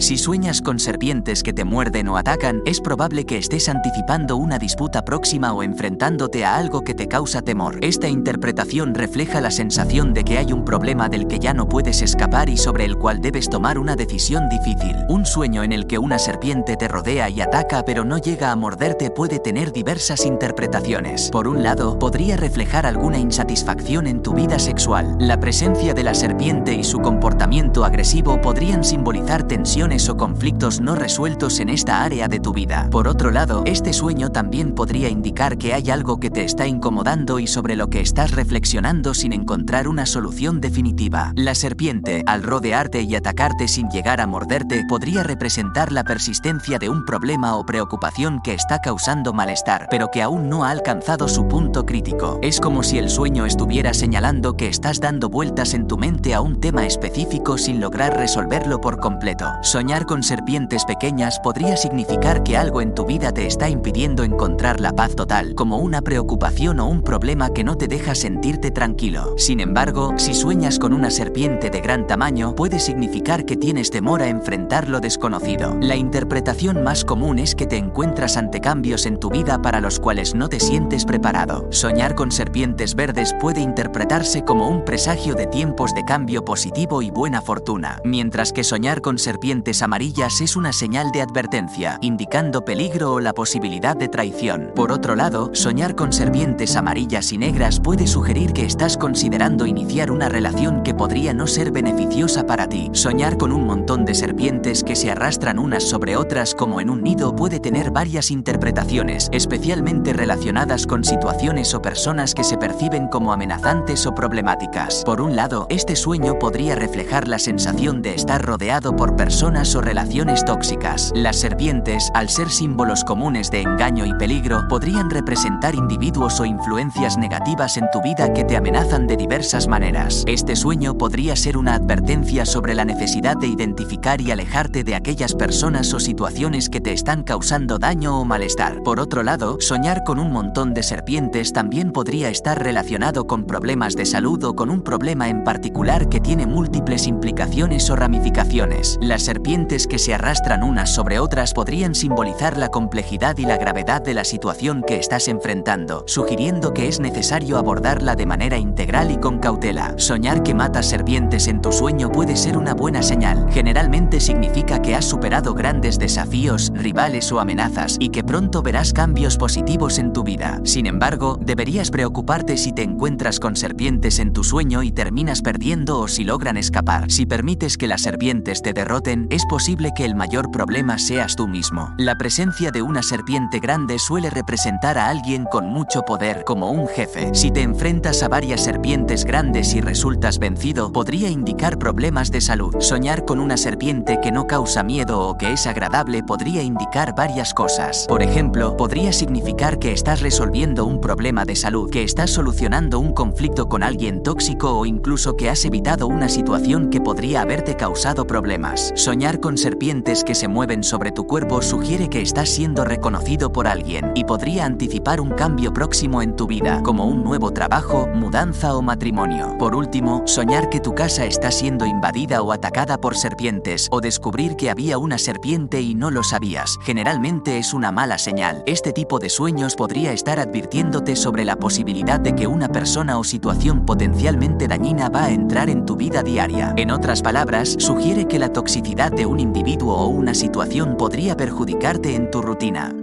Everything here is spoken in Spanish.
Si sueñas con serpientes que te muerden o atacan, es probable que estés anticipando una disputa próxima o enfrentándote a algo que te causa temor. Esta interpretación refleja la sensación de que hay un problema del que ya no puedes escapar y sobre el cual debes tomar una decisión difícil. Un sueño en el que una serpiente te rodea y ataca pero no llega a morderte puede tener diversas interpretaciones. Por un lado, podría reflejar alguna insatisfacción en tu vida sexual. La presencia de la serpiente y su comportamiento agresivo podrían simbolizar tensiones o conflictos no resueltos en esta área de tu vida. Por otro lado, este sueño también podría indicar que hay algo que te está incomodando y sobre lo que estás reflexionando sin encontrar una solución definitiva. La serpiente, al rodearte y atacarte sin llegar a morderte, podría representar la persistencia de un problema o preocupación que está causando malestar, pero que aún no ha alcanzado su punto crítico. Es como si el sueño estuviera señalando que estás dando vueltas en tu mente a un tema específico sin lograr resolverlo por completo. Soñar con serpientes pequeñas podría significar que algo en tu vida te está impidiendo encontrar la paz total, como una preocupación o un problema que no te deja sentirte tranquilo. Sin embargo, si sueñas con una serpiente de gran tamaño, puede significar que tienes temor a enfrentar lo desconocido. La interpretación más común es que te encuentras ante cambios en tu vida para los cuales no te sientes preparado. Soñar con serpientes verdes puede interpretarse como un presagio de tiempos de cambio positivo y buena fortuna, mientras que soñar con serpientes amarillas es una señal de advertencia, indicando peligro o la posibilidad de traición. Por otro lado, soñar con serpientes amarillas y negras puede sugerir que estás considerando iniciar una relación que podría no ser beneficiosa para ti. Soñar con un montón de serpientes que se arrastran unas sobre otras como en un nido puede tener varias interpretaciones, especialmente relacionadas con situaciones o personas que se perciben como amenazantes o problemáticas. Por un lado, este sueño podría reflejar la sensación de estar rodeado por personas o relaciones tóxicas. Las serpientes, al ser símbolos comunes de engaño y peligro, podrían representar individuos o influencias negativas en tu vida que te amenazan de diversas maneras. Este sueño podría ser una advertencia sobre la necesidad de identificar y alejarte de aquellas personas o situaciones que te están causando daño o malestar. Por otro lado, soñar con un montón de serpientes también podría estar relacionado con problemas de salud o con un problema en particular que tiene múltiples implicaciones o ramificaciones. Las serpientes que se arrastran unas sobre otras podrían simbolizar la complejidad y la gravedad de la situación que estás enfrentando, sugiriendo que es necesario abordarla de manera integral y con cautela. Soñar que matas serpientes en tu sueño puede ser una buena señal. Generalmente significa que has superado grandes desafíos, rivales o amenazas y que pronto verás cambios positivos en tu vida. Sin embargo, deberías preocuparte si te encuentras con serpientes en tu sueño y terminas perdiendo o si logran escapar. Si permites que las serpientes te derroten, es posible que el mayor problema seas tú mismo. La presencia de una serpiente grande suele representar a alguien con mucho poder, como un jefe. Si te enfrentas a varias serpientes grandes y resultas vencido, podría indicar problemas de salud. Soñar con una serpiente que no causa miedo o que es agradable podría indicar varias cosas. Por ejemplo, podría significar que estás resolviendo un problema de salud, que estás solucionando un conflicto con alguien tóxico o incluso que has evitado una situación que podría haberte causado problemas. Soñar con serpientes que se mueven sobre tu cuerpo sugiere que estás siendo reconocido por alguien y podría anticipar un cambio próximo en tu vida, como un nuevo trabajo, mudanza o matrimonio. Por último, soñar que tu casa está siendo invadida o atacada por serpientes o descubrir que había una serpiente y no lo sabías, generalmente es una mala señal. Este tipo de sueños podría estar advirtiéndote sobre la posibilidad de que una persona o situación potencialmente dañina va a entrar en tu vida diaria. En otras palabras, sugiere que la toxicidad de un individuo o una situación podría perjudicarte en tu rutina.